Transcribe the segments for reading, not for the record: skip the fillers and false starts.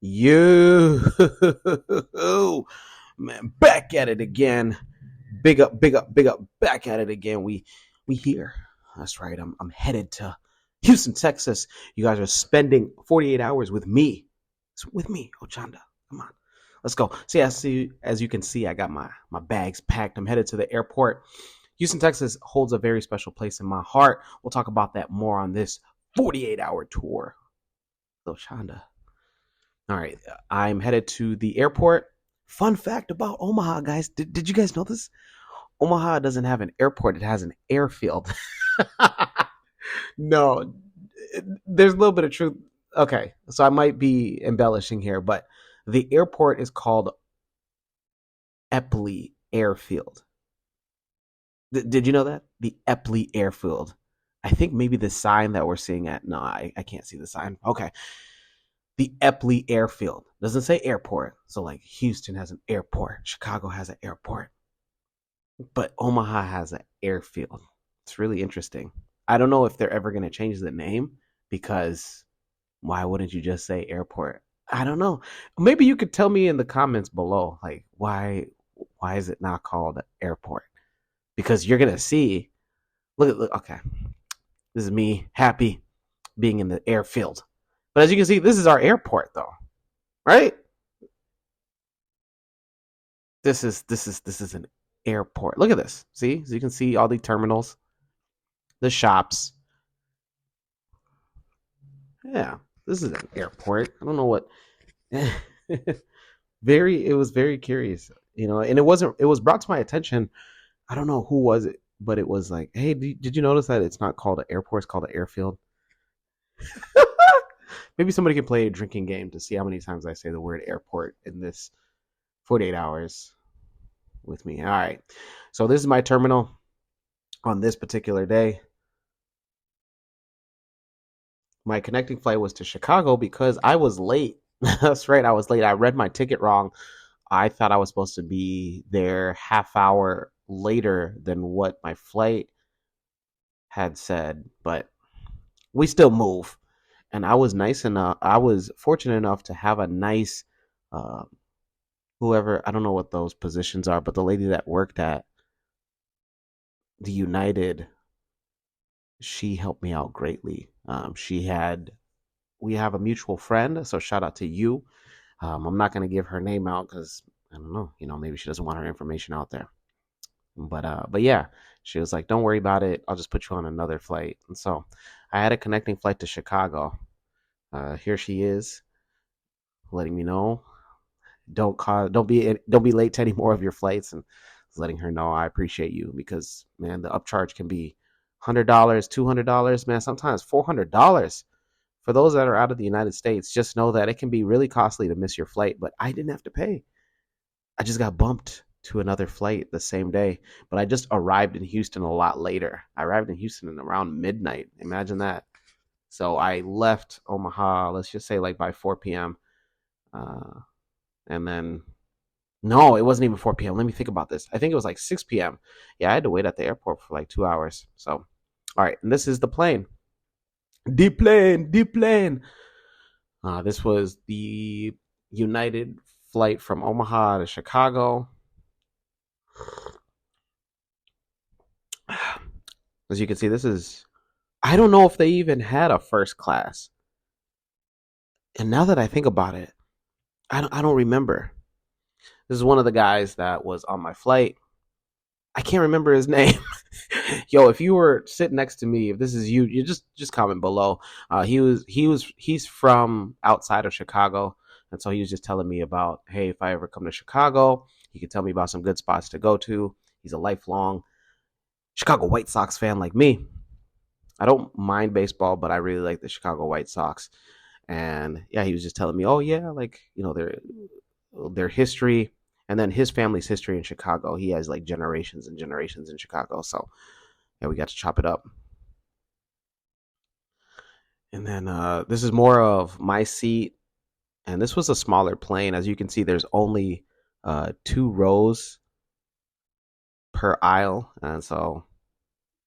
You man, back at it again. Big up, big up, big up, back at it again. We here. That's right. I'm headed to Houston, Texas. You guys are spending 48 hours with me. It's with me, Ochanda. Come on. Let's go. See, as you can see, I got my bags packed. I'm headed to the airport. Houston, Texas holds a very special place in my heart. We'll talk about that more on this 48-hour tour. Ochanda. All right, I'm headed to the airport. Fun fact about Omaha, guys. Did you guys know this? Omaha doesn't have an airport, it has an airfield. No, there's a little bit of truth. Okay, so I might be embellishing here, but the airport is called Epley Airfield. Did you know that? The Epley Airfield. I think maybe the sign that we're seeing at, no, I can't see the sign. Okay. The Epley Airfield. Doesn't say airport. So like Houston has an airport. Chicago has an airport. But Omaha has an airfield. It's really interesting. I don't know if they're ever going to change the name because why wouldn't you just say airport? I don't know. Maybe you could tell me in the comments below, like why is it not called airport? Because you're gonna see. Look. Okay, this is me happy being in the airfield. But as you can see, this is our airport, though, right? This is an airport. Look at this. See, so you can see all the terminals, the shops. Yeah, this is an airport. I don't know what. It was very curious, and it wasn't. It was brought to my attention. I don't know who was it, but it was like, hey, did you notice that it's not called an airport? It's called an airfield. Maybe somebody can play a drinking game to see how many times I say the word airport in this 48 hours with me. All right. So this is my terminal on this particular day. My connecting flight was to Chicago because I was late. That's right. I was late. I read my ticket wrong. I thought I was supposed to be there half hour later than what my flight had said, but we still move. And I was fortunate enough to have a nice, whoever, I don't know what those positions are, but the lady that worked at the United, she helped me out greatly. We have a mutual friend, so shout out to you. I'm not going to give her name out because I don't know, maybe she doesn't want her information out there. But yeah, she was like, "Don't worry about it. I'll just put you on another flight." And so I had a connecting flight to Chicago. Here she is, letting me know, don't be late to any more of your flights, and letting her know I appreciate you because man, the upcharge can be $100, $200, man, sometimes $400 for those that are out of the United States. Just know that it can be really costly to miss your flight, but I didn't have to pay. I just got bumped to another flight the same day, but I just arrived in Houston a lot later. I arrived in Houston around midnight. Imagine that. So I left Omaha, let's just say like by 4 p.m. And then, no, it wasn't even 4 p.m. Let me think about this. I think it was like 6 p.m. Yeah, I had to wait at the airport for like 2 hours. So, all right. And this is the plane. The plane. This was the United flight from Omaha to Chicago. As you can see, I don't know if they even had a first class. And now that I think about it, I don't remember. This is one of the guys that was on my flight. I can't remember his name. Yo, if you were sitting next to me, if this is you, you just comment below. He's from outside of Chicago, and so he was just telling me about, hey, if I ever come to Chicago, he could tell me about some good spots to go to. He's a lifelong Chicago White Sox fan like me. I don't mind baseball, but I really like the Chicago White Sox. And yeah, he was just telling me, oh yeah, like their history, and then his family's history in Chicago. He has like generations and generations in Chicago. So yeah, we got to chop it up. And then this is more of my seat. And this was a smaller plane. As you can see, there's only 2 rows per aisle. And so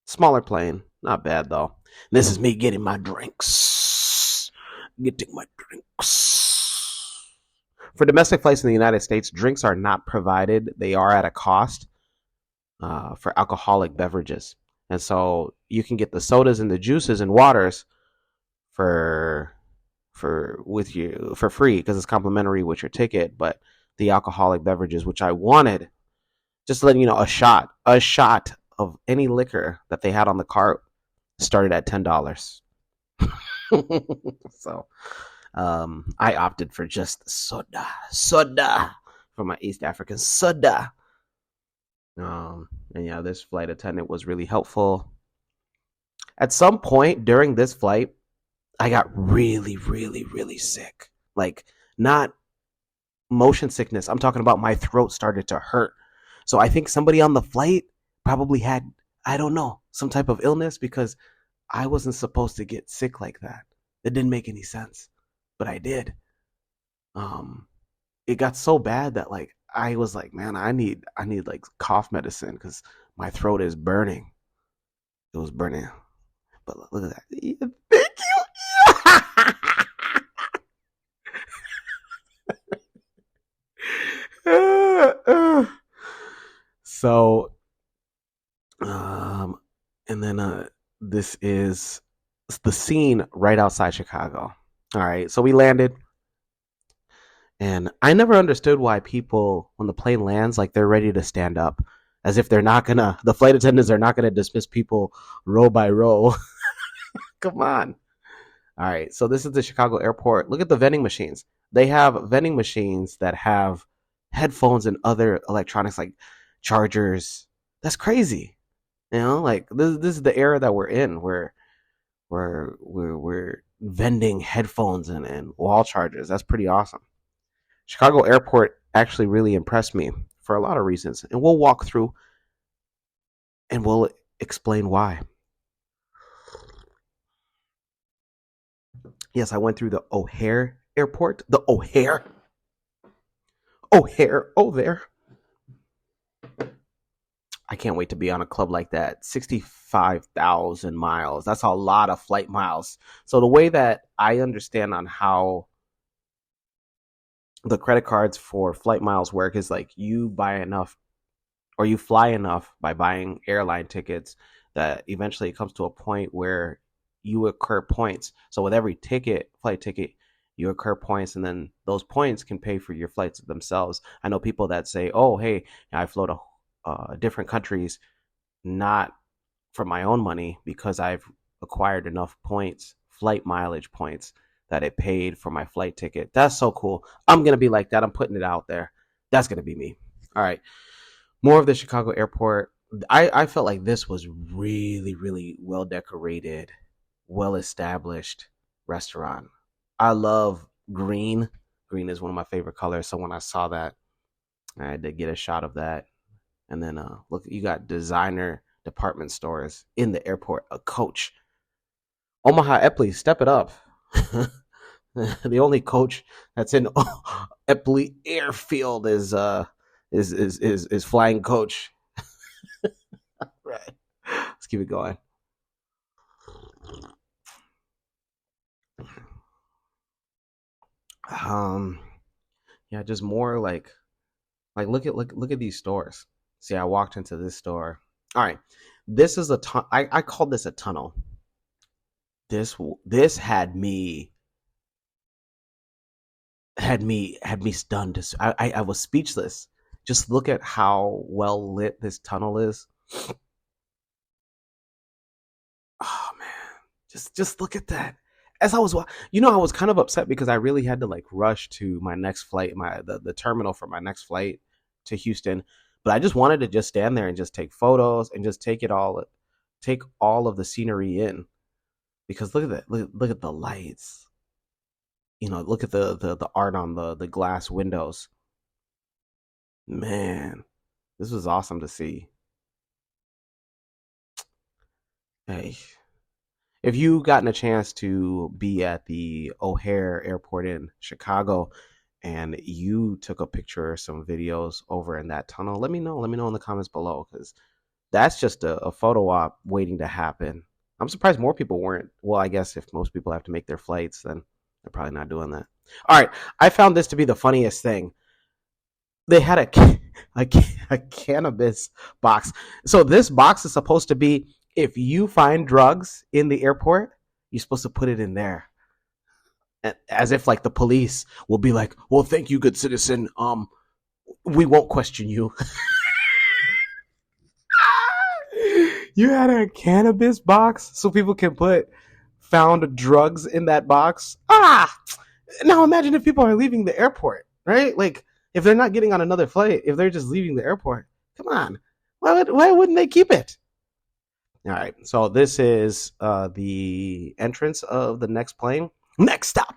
smaller plane. Not bad though. This is me getting my drinks. For domestic flights in the United States, drinks are not provided. They are at a cost for alcoholic beverages. And so you can get the sodas and the juices and waters for for free because it's complimentary with your ticket, but the alcoholic beverages, which I wanted, just letting you know, a shot of any liquor that they had on the cart started at $10. So I opted for just soda for my East African soda. And yeah, this flight attendant was really helpful. At some point during this flight, I got really, really, really sick. Like, not motion sickness. I'm talking about my throat started to hurt. So I think somebody on the flight probably had, I don't know, some type of illness because I wasn't supposed to get sick like that. It didn't make any sense, but I did. It got so bad that like I was like, man, I need like cough medicine because my throat is burning. It was burning. But look at that. Yeah, thank you. So, and then this is the scene right outside Chicago. All right, so we landed, and I never understood why people, when the plane lands, like they're ready to stand up, as if they're not gonna. The flight attendants are not gonna dismiss people row by row. Come on. All right, so this is the Chicago airport. Look at the vending machines. They have vending machines that have headphones and other electronics like chargers. That's crazy. You know, like this is the era that we're in, where we're vending headphones and wall chargers. That's pretty awesome. Chicago airport actually really impressed me for a lot of reasons, and we'll walk through and we'll explain why. Yes, I went through the O'Hare airport. The O'Hare. Oh, there. I can't wait to be on a club like that. 65,000 miles. That's a lot of flight miles. So the way that I understand on how the credit cards for flight miles work is like you buy enough or you fly enough by buying airline tickets that eventually it comes to a point where you accrue points. So with every flight ticket, you accrue points, and then those points can pay for your flights themselves. I know people that say, "Oh, hey, I flew to different countries, not for my own money, because I've acquired enough points, flight mileage points, that it paid for my flight ticket." That's so cool. I'm gonna be like that. I'm putting it out there. That's gonna be me. All right. More of the Chicago airport. I felt like this was really, really well decorated, well established restaurant. I love green. Green is one of my favorite colors. So when I saw that, I had to get a shot of that. And then look, you got designer department stores in the airport. A Coach. Omaha Epley, step it up. The only Coach that's in Epley Airfield is Flying Coach. Right. Let's keep it going. Yeah, just more like look at these stores. See, I walked into this store. All right, this is I called this a tunnel. This had me stunned. I was speechless. Just look at how well lit this tunnel is. Oh man, just look at that. As I was, I was kind of upset because I really had to like rush to my next flight, the terminal for my next flight to Houston. But I just wanted to just stand there and just take photos and just take all of the scenery in, because look at that, look at the lights. Look at the art on the glass windows. Man, this was awesome to see. Hey, if you gotten a chance to be at the O'Hare Airport in Chicago and you took a picture or some videos over in that tunnel, let me know. Let me know in the comments below, because that's just a photo op waiting to happen. I'm surprised more people weren't. Well, I guess if most people have to make their flights, then They're probably not doing that. All right, I found this to be the funniest thing. They had a, a cannabis box. So this box is supposed to be, if you find drugs in the airport, you're supposed to put it in there, as if like the police will be like, "Well, thank you, good citizen. We won't question you." You had a cannabis box so people can put found drugs in that box. Now imagine if people are leaving the airport, right? Like if they're not getting on another flight, if they're just leaving the airport, come on, why wouldn't they keep it? All right, so this is the entrance of the next plane. Next stop,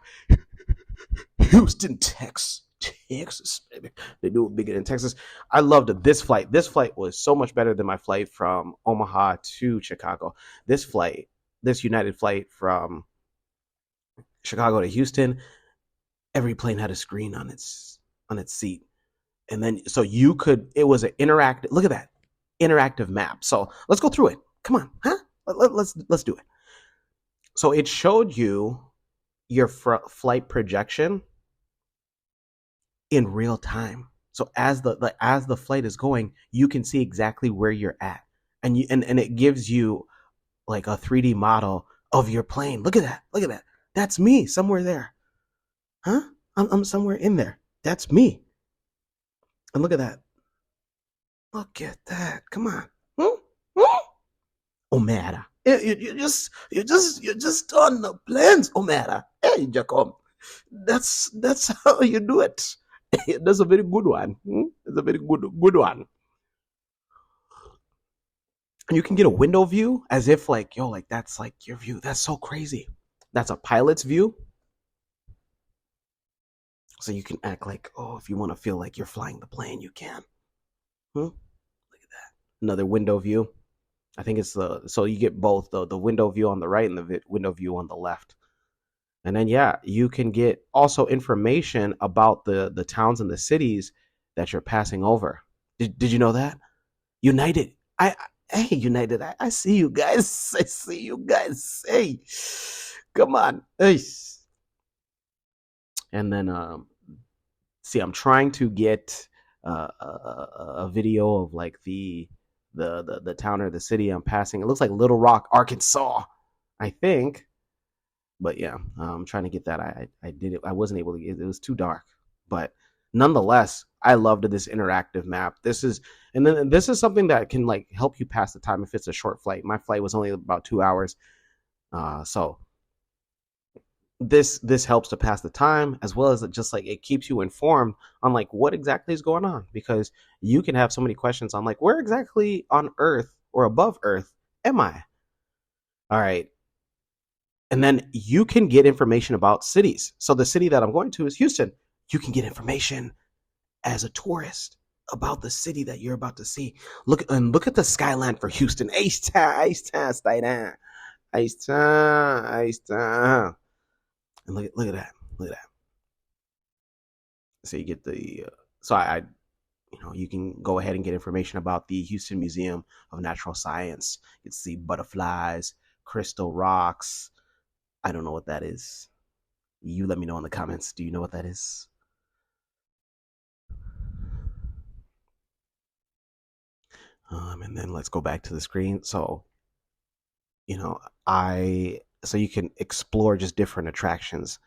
Houston, Texas. Texas, baby. They do it bigger in Texas. I loved this flight. This flight was so much better than my flight from Omaha to Chicago. This United flight from Chicago to Houston, every plane had a screen on its seat. And then so you could, it was an interactive, look at that, interactive map. So let's go through it. Come on, huh? Let's do it. So it showed you your flight projection in real time. So as the flight is going, you can see exactly where you're at, and it gives you like a 3D model of your plane. Look at that. Look at that. That's me somewhere there. Huh? I'm somewhere in there. That's me. And look at that. Look at that. Come on. Omera. You just on the planes, Omera. Hey, Jacob. That's how you do it. That's a very good one. That's a very good one. And you can get a window view as if like, yo, like that's like your view. That's so crazy. That's a pilot's view. So you can act like, oh, if you want to feel like you're flying the plane, you can. Look at that. Another window view. I think it's so you get both the window view on the right and the window view on the left. And then, yeah, you can get also information about the towns and the cities that you're passing over. Did you know that? United. Hey, United, I see you guys. I see you guys. Hey, come on. Hey. And then, see, I'm trying to get a video of like the town or the city I'm passing. It looks like Little Rock, Arkansas, I think. But yeah, I'm trying to get that. I did it. I wasn't able to get it. It was too dark. But nonetheless, I loved this interactive map. This is something that can like help you pass the time if it's a short flight. My flight was only about 2 hours. So this helps to pass the time, as well as just like it keeps you informed on like what exactly is going on, because you can have so many questions on like where exactly on Earth or above Earth am I? All right. And then you can get information about cities. So the city that I'm going to is Houston. You can get information as a tourist about the city that you're about to see. Look at the skyline for Houston. Ice town, stay down. Ice town. And look at that. Look at that. So you get the you can go ahead and get information about the Houston Museum of Natural Science. You can see butterflies, crystal rocks. I don't know what that is. You let me know in the comments. Do you know what that is? And then let's go back to the screen. So, so you can explore just different attractions.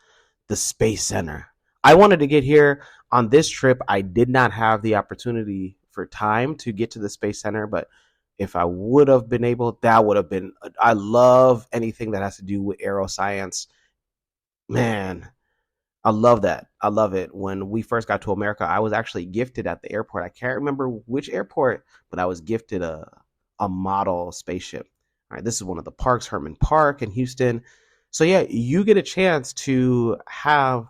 The Space Center. I wanted to get here on this trip. I did not have the opportunity for time to get to the Space Center, but if I would have been able, that would have been, I love anything that has to do with aeroscience. Man, I love that. I love it. When we first got to America, I was actually gifted at the airport. I can't remember which airport, but I was gifted a model spaceship. All right, this is one of the parks, Herman Park in Houston. So yeah, you get a chance to have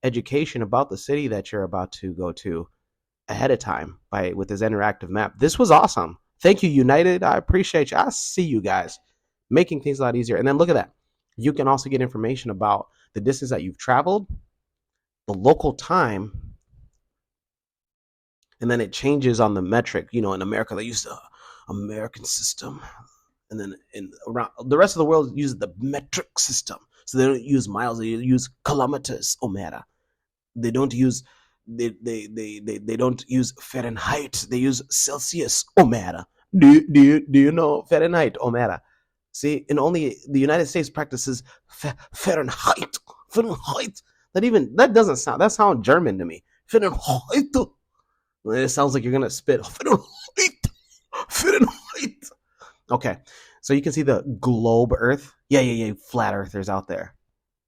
education about the city that you're about to go to ahead of time with this interactive map. This was awesome. Thank you, United. I appreciate you. I see you guys making things a lot easier. And then look at that. You can also get information about the distance that you've traveled, the local time, and then it changes on the metric. In America, they use the American system. And then around the rest of the world uses the metric system. So they don't use miles, they use kilometers, Omera. They don't use they don't use Fahrenheit, they use Celsius, Omera. Do you know Fahrenheit, Omera? See, and only the United States practices Fahrenheit. Fahrenheit. That doesn't sound, that sounds German to me. Fahrenheit. It sounds like you're gonna spit. Fahrenheit. Fahrenheit. Okay, so you can see the globe Earth. Yeah. Flat earthers out there.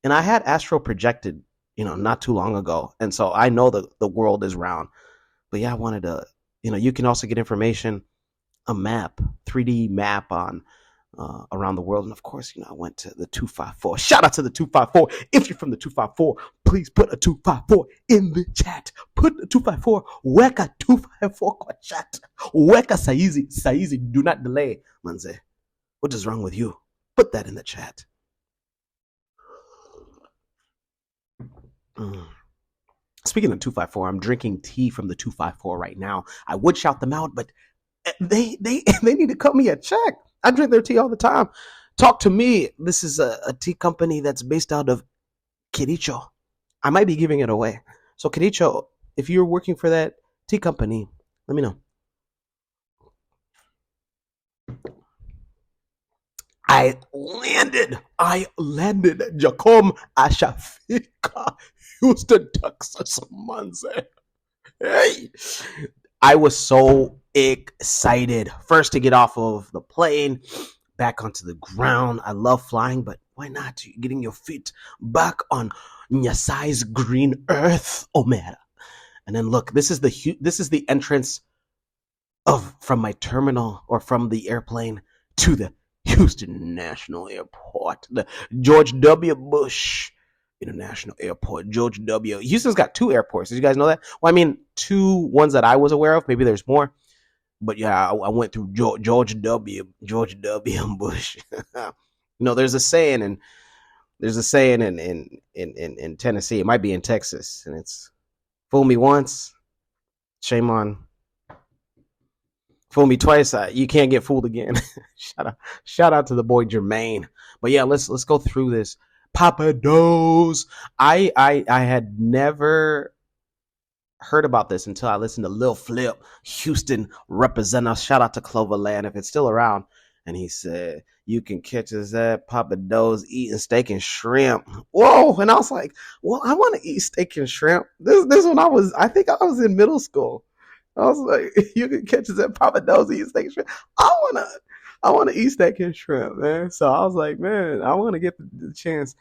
And I had astral projected, not too long ago, and so I know the world is round. But yeah, I wanted to, you can also get information, a map, 3D map on around the world. And of course, I went to the 254. Shout out to the 254. If you're from the 254, please put a 254 in the chat. Put a 254. Weka 254 kwa chat. Weka saizi. Do not delay. Manze, what is wrong with you? Put that in the chat. Speaking of 254, I'm drinking tea from the 254 right now. I would shout them out, but they need to cut me a check. I drink their tea all the time. Talk to me. This is a tea company that's based out of Kericho. I might be giving it away. So Kericho, if you're working for that tea company, let me know. I landed. Jacom Ashafika, Houston, Texas, Manze. Hey. I was so excited. First to get off of the plane, back onto the ground. I love flying, but why not? You're getting your feet back on Nyasai's green earth, Omera. And then look, this is the entrance from my terminal, or from the airplane, to the Houston National Airport, the George W. Bush International Airport. George W. Houston's got 2 airports. Did you guys know that? Well, I mean, 2 ones that I was aware of. Maybe there's more. But yeah, I went through George W. Bush. There's a saying in Tennessee. It might be in Texas, and it's fool me once, shame on. Fool me twice, you can't get fooled again. Shout out to the boy Jermaine. But yeah, let's go through this. Papa Do's. I had never heard about this until I listened to Lil Flip, Houston representative. Shout out to Cloverland if it's still around. And he said, you can catch us at Papa Do's eating steak and shrimp. Whoa. And I was like, well, I want to eat steak and shrimp. This when I think I was in middle school. I was like, you can catch us at Papa Do's eating steak and shrimp. I want to eat steak and shrimp, man. So I was like, man, I want to get the chance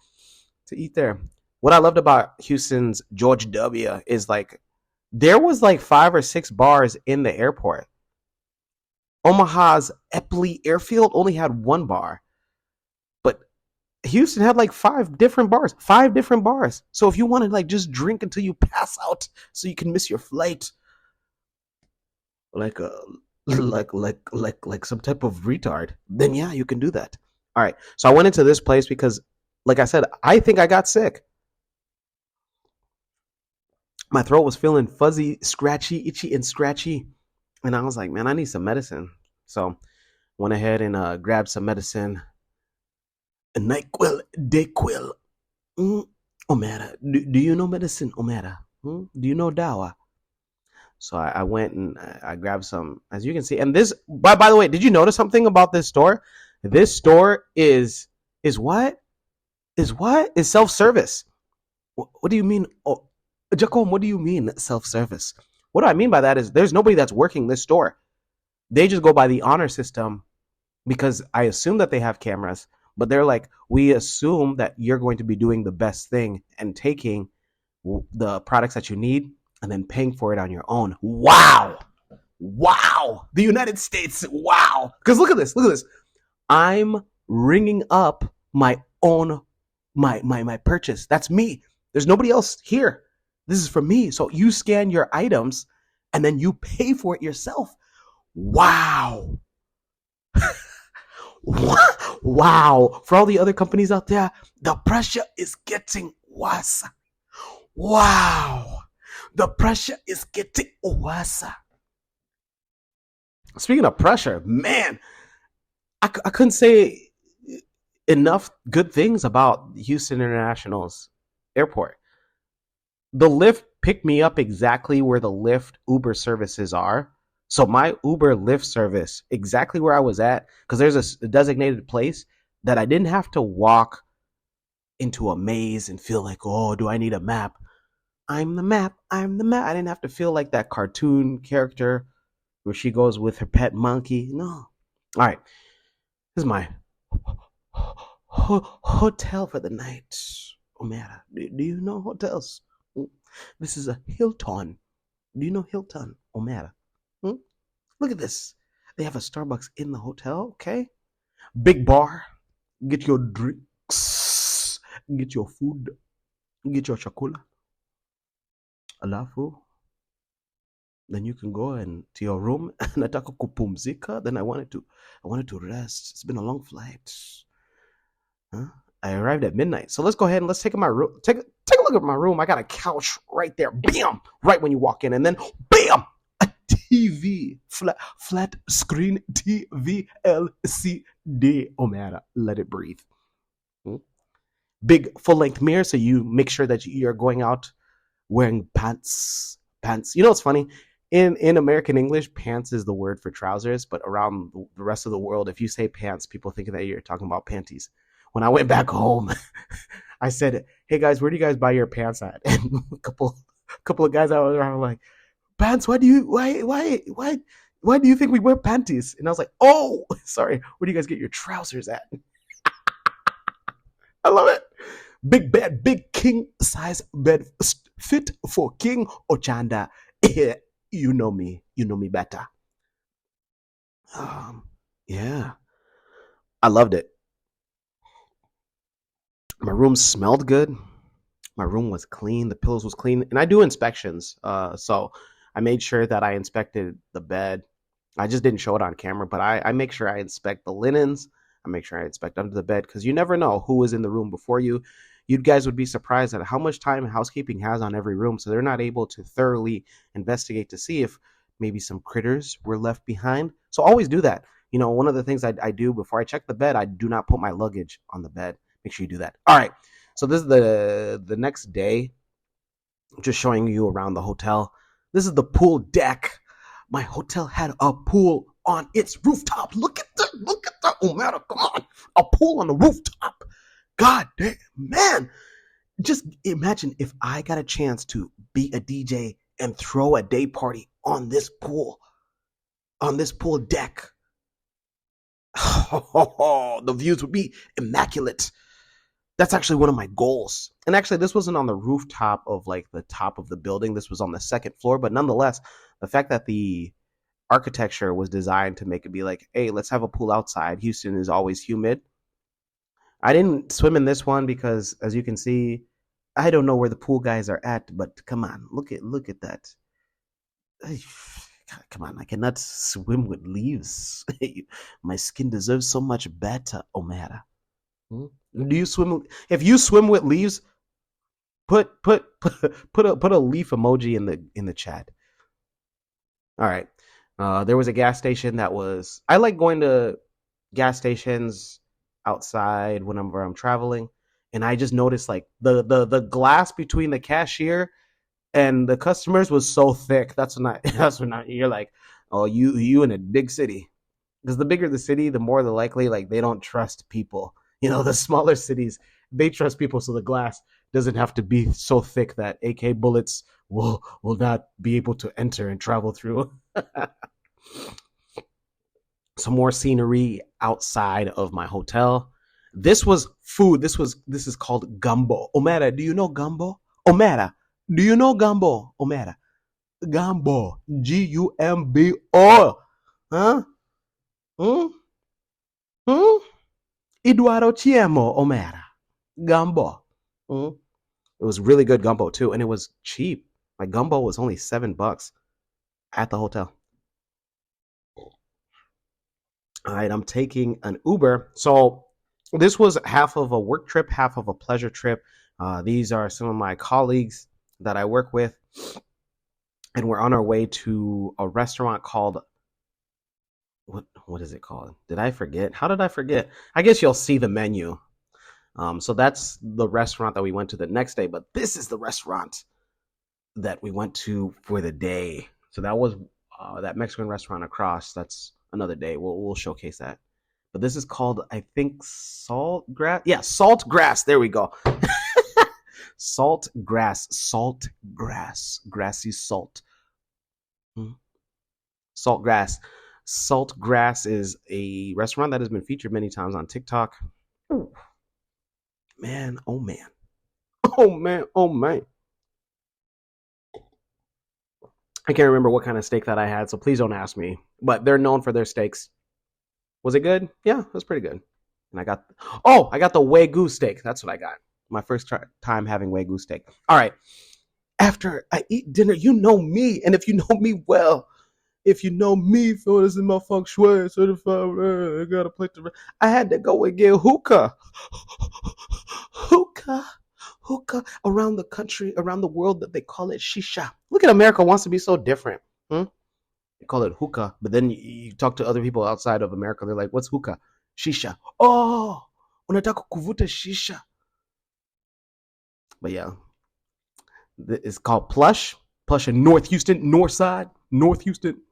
to eat there. What I loved about Houston's George W. is there was 5 or 6 bars in the airport. Omaha's Eppley Airfield only had 1 bar, but Houston had 5 different bars. 5 different bars. So if you want to just drink until you pass out, so you can miss your flight, like some type of retard, then yeah, you can do that. All right. So I went into this place because, like I said, I think I got sick. My throat was feeling fuzzy, scratchy, itchy, and scratchy. And I was like, man, I need some medicine. So went ahead and grabbed some medicine. NyQuil, DayQuil. Omera. Do you know medicine, Omera? Do you know Dawa? So I went and I grabbed some, as you can see. And this, by the way, did you notice something about this store? This store is what? Is self-service. What do you mean? Oh, Jacome, what do you mean self-service? What do I mean by that is there's nobody that's working this store. They just go by the honor system, because I assume that they have cameras, but they're like, we assume that you're going to be doing the best thing and taking the products that you need and then paying for it on your own. Wow. The United States. Wow. Because look at this. I'm ringing up my own, my purchase. That's me. There's nobody else here. This is for me. So you scan your items and then you pay for it yourself. Wow. Wow. For all the other companies out there, the pressure is getting worse. Wow. The pressure is getting worse. Speaking of pressure, man, I couldn't say enough good things about Houston International's airport. The Lyft picked me up exactly where the Lyft Uber services are. So my Uber Lyft service, exactly where I was at, because there's a designated place that I didn't have to walk into a maze and feel like, oh, do I need a map? I'm the map. I'm the map. I didn't have to feel like that cartoon character where she goes with her pet monkey. No. All right. This is my hotel for the night. Omera, do you know hotels? This is a Hilton. Do you know Hilton, Omera? Hmm? Look at this. They have a Starbucks in the hotel, okay? Big bar. Get your drinks. Get your food. Get your chakula. Alafu. Then you can go and to your room. Nataka kupumzika. Then I wanted to rest. It's been a long flight. Huh? I arrived at midnight. So let's go ahead and let's take my room. Take a look at my room. I got a couch right there. Bam! Right when you walk in, and then bam! A TV, flat screen TV LCD. Oh man, let it breathe. Big full length mirror, so you make sure that you're going out wearing pants. Pants. You know what's funny? In American English, pants is the word for trousers, but around the rest of the world, if you say pants, people think that you're talking about panties. When I went back home, I said, "Hey guys, where do you guys buy your pants at?" And a couple of guys out there were like, "Pants? Why do you think we wear panties?" And I was like, "Oh, sorry. Where do you guys get your trousers at?" I love it. Big bed, big king size bed, fit for King Ochanda. You know me. You know me better. Yeah, I loved it. My room smelled good. My room was clean. The pillows was clean, and I do inspections. So I made sure that I inspected the bed. I just didn't show it on camera, but I make sure I inspect the linens. I make sure I inspect under the bed because you never know who is in the room before you. You guys would be surprised at how much time housekeeping has on every room, so they're not able to thoroughly investigate to see if maybe some critters were left behind. So always do that. You know, one of the things I do before I check the bed, I do not put my luggage on the bed. Make sure you do that. All right. So this is the next day. I'm just showing you around the hotel. This is the pool deck. My hotel had a pool on its rooftop. Look at that. Look at that. Oh, man, come on. A pool on the rooftop. God damn, man. Just imagine if I got a chance to be a DJ and throw a day party on this pool deck. The views would be immaculate. That's actually one of my goals. And actually, this wasn't on the rooftop of like the top of the building. This was on the second floor. But nonetheless, the fact that the architecture was designed to make it be like, hey, let's have a pool outside. Houston is always humid. I didn't swim in this one because, as you can see, I don't know where the pool guys are at. But come on, look at that. Come on, I cannot swim with leaves. My skin deserves so much better, Omera. Do you swim? If you swim with leaves, put a leaf emoji in the chat. All right. There was a gas station that was. I like going to gas stations outside whenever I'm traveling, and I just noticed like the glass between the cashier and the customers was so thick. That's when you're like, oh, you in a big city. Because the bigger the city, the more the likely like they don't trust people. You know, the smaller cities, they trust people, so the glass doesn't have to be so thick that AK bullets will not be able to enter and travel through. Some more scenery outside of my hotel. This was food. This is called gumbo. Omera, do you know gumbo? Omera, do you know gumbo? Omera, gumbo. Gumbo. Huh? Hmm? Hmm? Eduardo Chiemo Omera. Gumbo. Hmm? It was really good gumbo too, and it was cheap. My gumbo was only $7 at the hotel. All right, I'm taking an Uber. So this was half of a work trip, half of a pleasure trip. These are some of my colleagues that I work with, and we're on our way to a restaurant called what is it called? Did I forget? How did I forget? I guess you'll see the menu. So that's the restaurant that we went to the next day, but this is the restaurant that we went to for the day. So that was that Mexican restaurant across. That's another day. We'll showcase that. But this is called, I think, Salt Grass. Yeah, Salt Grass. There we go. Salt Grass. Salt Grass. Grassy salt. Salt Grass. Salt Grass is a restaurant that has been featured many times on TikTok. Ooh. Man, oh man. Oh man, oh man. I can't remember what kind of steak that I had, so please don't ask me. But they're known for their steaks. Was it good? Yeah, it was pretty good. And I got the Wagyu steak. That's what I got. My first time having Wagyu steak. All right. After I eat dinner, you know me, and if you know me well, if you know me, Phil, this is my feng shui certified. I got a place to. I had to go and get hookah, hookah around the country, around the world. That they call it shisha. Look at America wants to be so different. They call it hookah, but then you talk to other people outside of America. They're like, "What's hookah?" Shisha. Oh, unataka kuvuta shisha. But yeah, it's called Plush in North Houston, North Side, North Houston.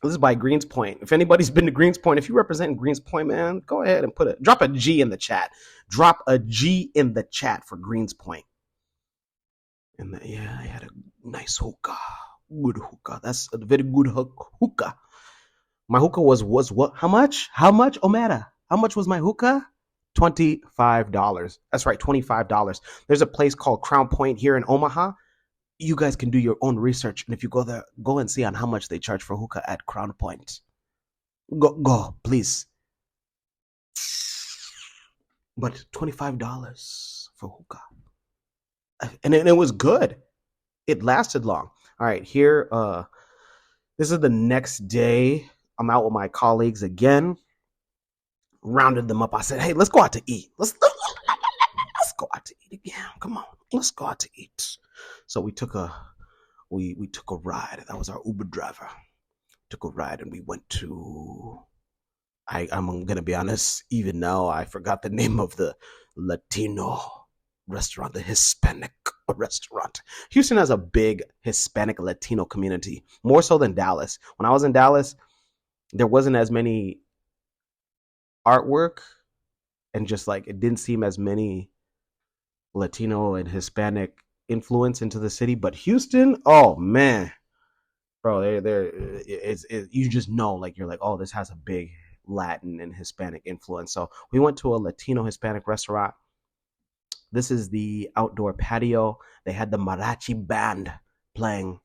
This is by Greens Point. If anybody's been to Greens Point, if you represent Greens Point, man, go ahead and drop a G in the chat. Drop a G in the chat for Greens Point. And yeah, I had a nice hookah. Good hookah. That's a very good hookah. My hookah was what? How much? How much, Omera? How much was my hookah? $25. That's right, $25. There's a place called Crown Point here in Omaha. You guys can do your own research, and if you go there, go and see on how much they charge for hookah at Crown Point. Go, please. But $25 for hookah, and it was good. It lasted long. All right, here. This is the next day. I'm out with my colleagues again. Rounded them up. I said, "Hey, let's go out to eat. Let's go out to eat again. Come on, let's go out to eat." So we took a ride. That was our Uber driver. Took a ride and we went to. I'm gonna be honest. Even now, I forgot the name of the Latino restaurant, the Hispanic restaurant. Houston has a big Hispanic Latino community, more so than Dallas. When I was in Dallas, there wasn't as many artwork, and just like it didn't seem as many Latino and Hispanic influence into the city. But Houston, oh man, bro, you just know, like, you're like, oh, this has a big Latin and Hispanic influence. So we went to a Latino Hispanic restaurant. This is the outdoor patio. They had the mariachi band playing.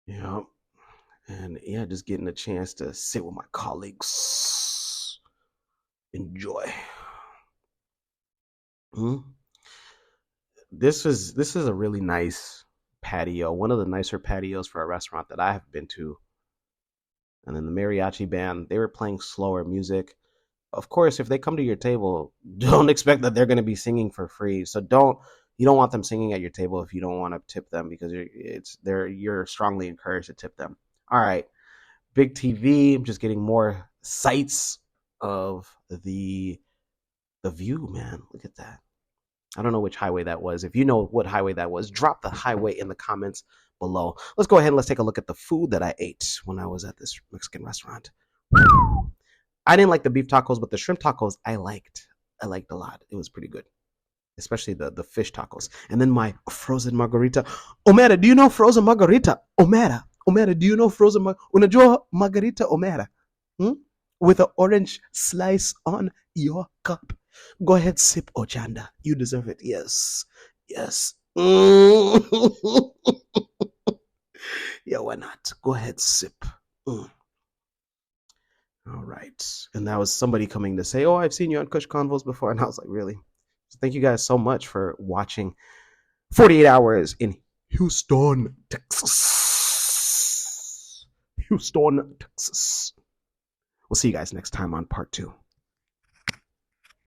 Yeah. And yeah, just getting a chance to sit with my colleagues. Enjoy. This is a really nice patio. One of the nicer patios for a restaurant that I have been to. And then the mariachi band, they were playing slower music. Of course, if they come to your table, don't expect that they're going to be singing for free. So you don't want them singing at your table if you don't want to tip them, because you're strongly encouraged to tip them. All right, big TV. I'm just getting more sights of the view, man. Look at that. I don't know which highway that was. If you know what highway that was, drop the highway in the comments below. Let's go ahead and let's take a look at the food that I ate when I was at this Mexican restaurant. I didn't like the beef tacos, but the shrimp tacos I liked. I liked a lot. It was pretty good, especially the fish tacos. And then my frozen margarita. Omera, do you know frozen margarita? Omera, do you know frozen unajua margarita, Omera? With an orange slice on your cup. Go ahead, sip, Ochanda. You deserve it. Yes. Yeah, why not? Go ahead, sip. All right. And that was somebody coming to say, "Oh, I've seen you on Kush Konvos before." And I was like, really? So thank you guys so much for watching 48 Hours in Houston, Texas. We'll see you guys next time on part 2.